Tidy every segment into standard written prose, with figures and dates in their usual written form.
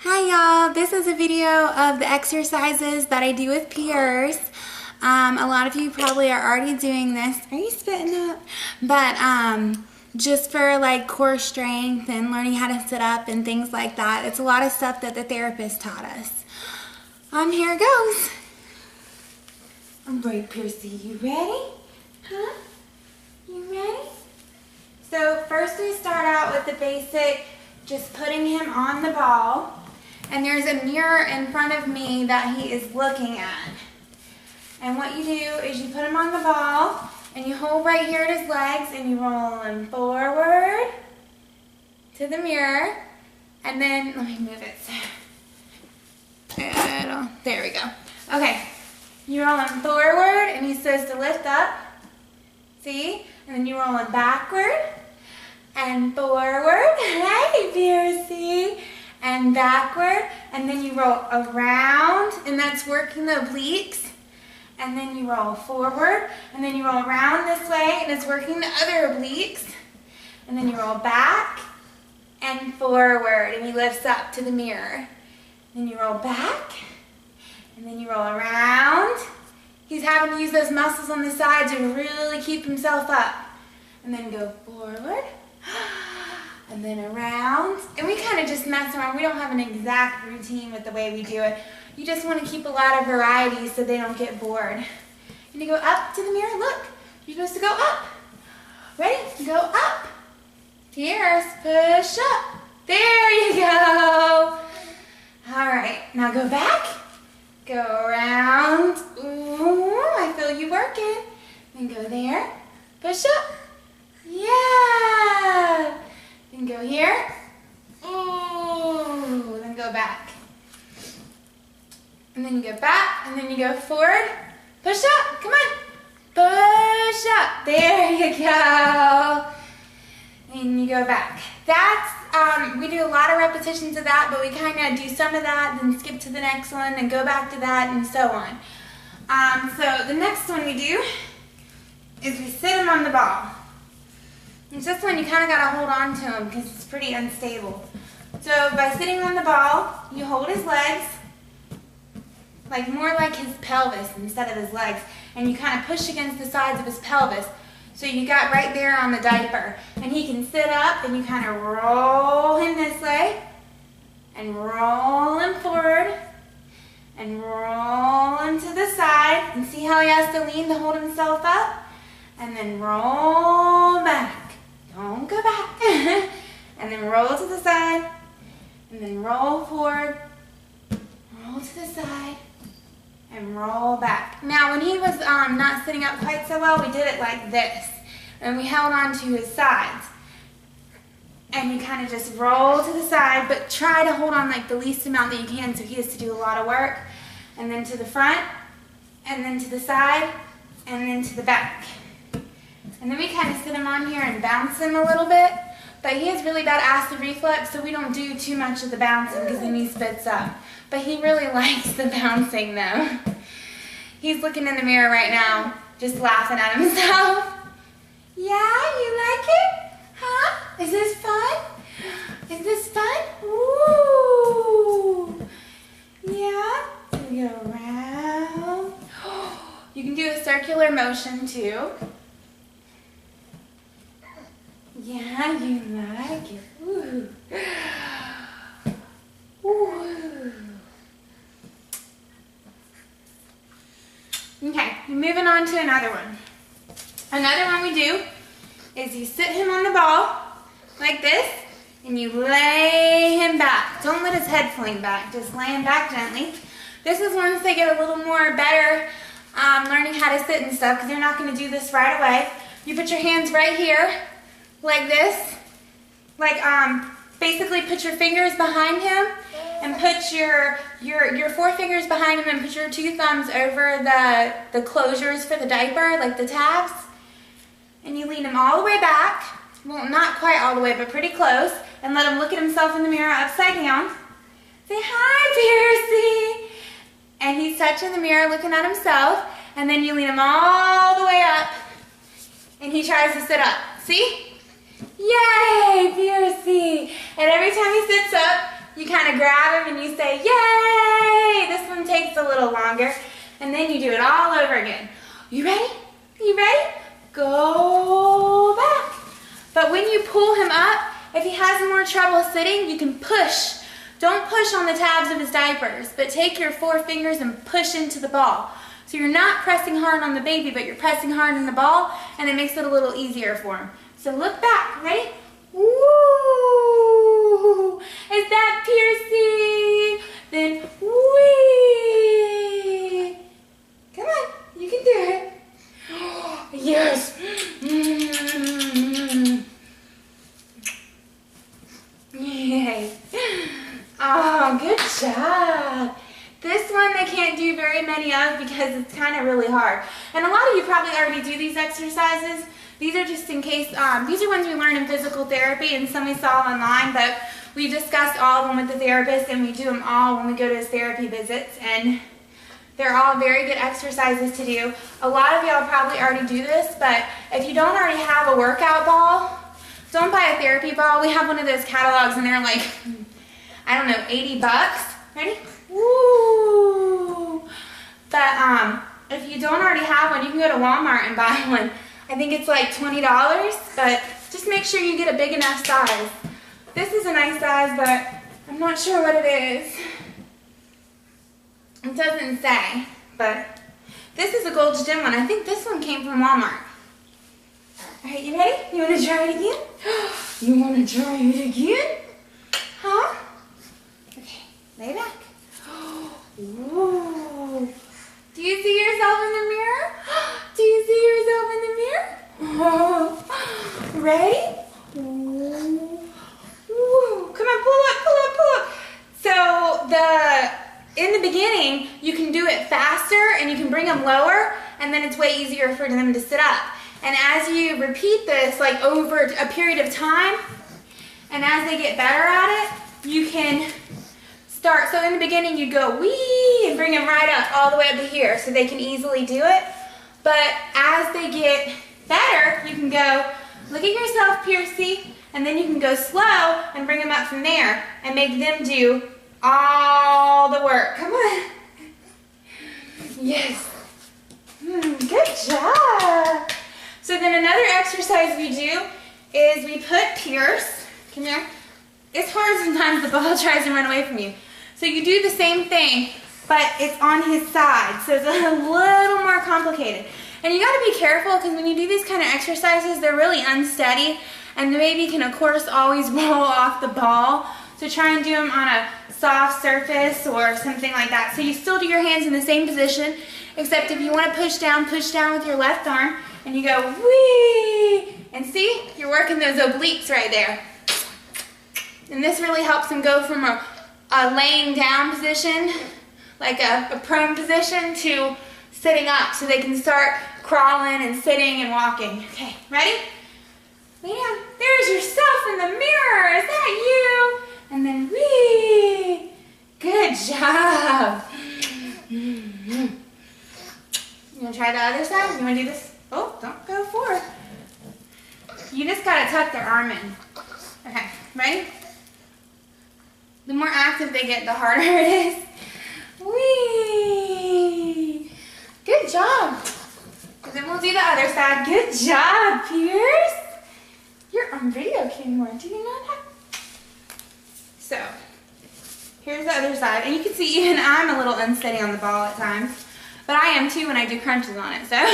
Hi y'all, this is a video of the exercises that I do with Pierce. A lot of you probably are already doing this. Are you spitting up? But just for like core strength and learning how to sit up and things like that. It's a lot of stuff that the therapist taught us. Here it goes. All right, Piercy, you ready? Huh? You ready? So first we start out with the basic, just putting him on the ball. And there's a mirror in front of me that he is looking at. And what you do is you put him on the ball and you hold right here at his legs and you roll him forward to the mirror. And then, let me move it. There we go. Okay, you roll him forward and he's supposed to lift up. See? And then you roll him backward and forward. Hey, Piercy. And backward, and then you roll around, and that's working the obliques. And then you roll forward, and then you roll around this way, and it's working the other obliques. And then you roll back and forward, and he lifts up to the mirror. Then you roll back, and then you roll around. He's having to use those muscles on the side to really keep himself up. And then go forward. And then around, and we kind of just mess around. We don't have an exact routine with the way we do it. You just want to keep a lot of variety so they don't get bored. And you go up to the mirror, look. You're supposed to go up. Ready? Go up. Pierce, push up. There you go. All right, now go back. Go around. Ooh, I feel you working. Then go there. Push up. Yeah. Then go here. Ooh, then go back. And then you go back, and then you go forward. Push up, come on. Push up, there you go. And you go back. That's, we do a lot of repetitions of that, but we kind of do some of that, then skip to the next one, then go back to that, and so on. So the next one we do is we sit him on the ball. And this one you kind of got to hold on to him because it's pretty unstable. So by sitting on the ball, you hold his legs, like more like his pelvis instead of his legs, and you kind of push against the sides of his pelvis. So you got right there on the diaper. And he can sit up and you kind of roll him this way, and roll him forward, and roll him to the side. And see how he has to lean to hold himself up? And then roll back. Don't go back. And then roll to the side. And then roll forward. Roll to the side. And roll back. Now when he was not sitting up quite so well, we did it like this. And we held on to his sides. And you kind of just roll to the side, but try to hold on like the least amount that you can so he has to do a lot of work. And then to the front. And then to the side. And then to the back. And then we kind of sit him on here and bounce him a little bit. But he has really bad acid reflux, so we don't do too much of the bouncing because then he spits up. But he really likes the bouncing though. He's looking in the mirror right now, just laughing at himself. Yeah, you like it? Huh? Is this fun? Is this fun? Ooh. Yeah? So you go around. You can do a circular motion too. Yeah, you like it. Ooh. Ooh. Okay, moving on to another one. Another one we do is you sit him on the ball like this and you lay him back. Don't let his head fling back, just lay him back gently. This is once they get a little more better learning how to sit and stuff, because they're not going to do this right away. You put your hands right here like this, like basically put your fingers behind him and put your four fingers behind him and put your two thumbs over the closures for the diaper, like the tabs, and you lean him all the way back, well not quite all the way but pretty close, and let him look at himself in the mirror upside down. Say, hi Piercy, and he's touching the mirror looking at himself, and then you lean him all the way up and he tries to sit up. See? Yay, Piercy! And every time he sits up, you kind of grab him and you say, yay! This one takes a little longer. And then you do it all over again. You ready? You ready? Go back. But when you pull him up, if he has more trouble sitting, you can push. Don't push on the tabs of his diapers, but take your 4 fingers and push into the ball. So you're not pressing hard on the baby, but you're pressing hard in the ball, and it makes it a little easier for him. So look back. Ready? Woo! Is that Piercy? Then wee! Come on, you can do it. Yes! Yay! Oh, good job! This one they can't do very many of because it's kind of really hard. And a lot of you probably already do these exercises. These are just in case, these are ones we learn in physical therapy and some we saw online, but we discussed all of them with the therapist and we do them all when we go to his therapy visits. And they're all very good exercises to do. A lot of y'all probably already do this, but if you don't already have a workout ball, don't buy a therapy ball. We have one of those catalogs and they're like, I don't know, 80 bucks. Ready? Woo! But if you don't already have one, you can go to Walmart and buy one. I think it's like $20, but just make sure you get a big enough size. This is a nice size, but I'm not sure what it is. It doesn't say, but this is a Gold's Gym one. I think this one came from Walmart. All right, you ready? You want to try it again? You want to try it again? Huh? Okay, lay back. Ooh. Do you see yourself in the mirror? Do you see yourself in the mirror? Oh. Ready? Ooh. Ooh. Come on, pull up, pull up, pull up. So in the beginning, you can do it faster and you can bring them lower, and then it's way easier for them to sit up. And as you repeat this like over a period of time, and as they get better at it, you can start. So in the beginning, you go wee and bring them right up all the way up to here so they can easily do it. But as they get better, you can go, look at yourself, Piercy, and then you can go slow and bring them up from there and make them do all the work. Come on. Yes. Good job. So then another exercise we do is we put Pierce, come here. It's hard sometimes the ball tries to run away from you. So you do the same thing, but it's on his side. So it's a little more complicated. And you gotta be careful because when you do these kind of exercises, they're really unsteady and the baby can of course always roll off the ball. So try and do them on a soft surface or something like that. So you still do your hands in the same position, except if you want to push down with your left arm and you go whee! And see, you're working those obliques right there. And this really helps them go from a laying down position, like a prone position, to sitting up so they can start crawling and sitting and walking. Okay, ready? Lay down. There's yourself in the mirror. Is that you? And then whee! Good job. You want to try the other side? You want to do this? Oh, don't go forward. You just got to tuck their arm in. Okay, ready? The more active they get, the harder it is. Whee! Good job. And then we'll do the other side. Good job, Pierce. You're on video camera. Do you know that? So, here's the other side. And you can see even I'm a little unsteady on the ball at times. But I am too when I do crunches on it. So,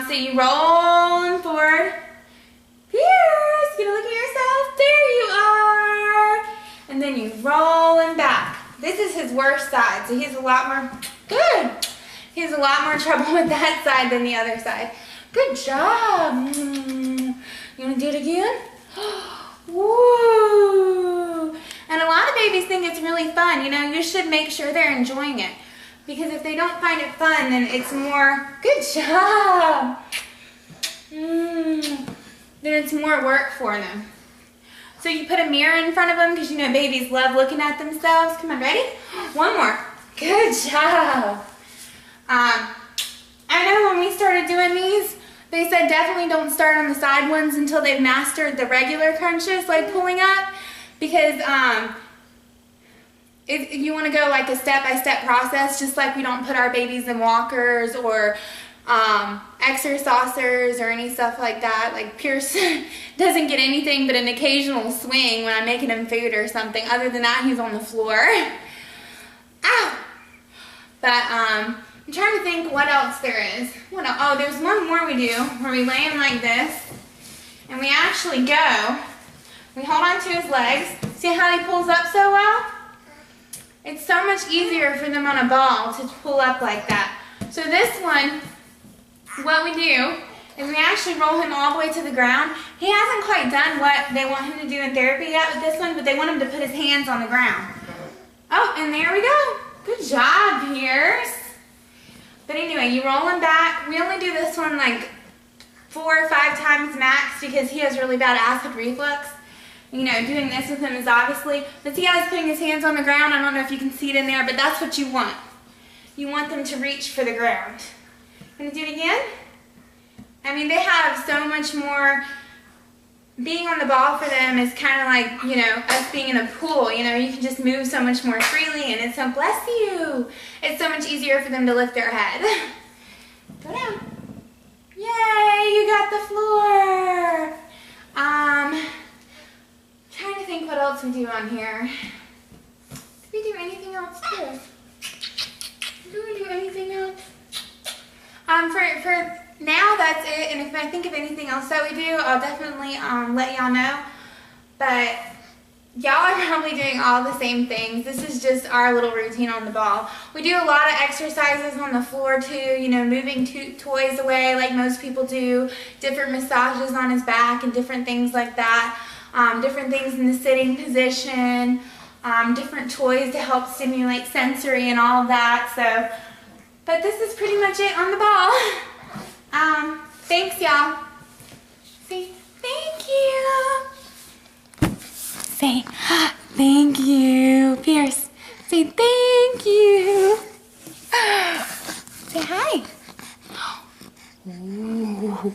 so you roll them forward. Pierce, you gonna look at yourself? There you are. And then you roll him back. This is his worst side, so he has a lot more, good. He has a lot more trouble with that side than the other side. Good job. You wanna do it again? Woo. And a lot of babies think it's really fun. You know, you should make sure they're enjoying it. Because if they don't find it fun, then it's more, good job. Then it's more work for them. So you put a mirror in front of them because you know babies love looking at themselves. Come on, ready? One more. Good job. I know when we started doing these, they said definitely don't start on the side ones until they've mastered the regular crunches, like pulling up, because you want to go like a step-by-step process, just like we don't put our babies in walkers or exercisers or any stuff like that. Like Pierce doesn't get anything but an occasional swing when I'm making him food or something. Other than that, he's on the floor. Ow! But I'm trying to think what else there is. Oh, there's one more we do where we lay him like this and we actually go. We hold on to his legs. See how he pulls up so well? It's so much easier for them on a ball to pull up like that. So this one, what we do is we actually roll him all the way to the ground. He hasn't quite done what they want him to do in therapy yet with this one, but they want him to put his hands on the ground. Oh, and there we go. Good job, Pierce. But anyway, you roll him back. We only do this one like 4 or 5 times max because he has really bad acid reflux. You know, doing this with him is obviously, but see how he's putting his hands on the ground? I don't know if you can see it in there, but that's what you want. You want them to reach for the ground. Gonna do it again? I mean, they have so much more, being on the ball for them is kind of like, you know, us being in a pool. You know, you can just move so much more freely and it's so, bless you, it's so much easier for them to lift their head. Go down. Yay, you got the floor. Trying to think what else we do on here. Did we do anything else too? Do we do anything else? For now, that's it. And if I think of anything else that we do, I'll definitely let y'all know. But y'all are probably doing all the same things. This is just our little routine on the ball. We do a lot of exercises on the floor too, you know, moving toys away like most people do, different massages on his back and different things like that. Different things in the sitting position, different toys to help stimulate sensory and all of that. So, but this is pretty much it on the ball. Thanks, y'all. Say thank you. Say thank you, Pierce. Say thank you. Say hi. Ooh.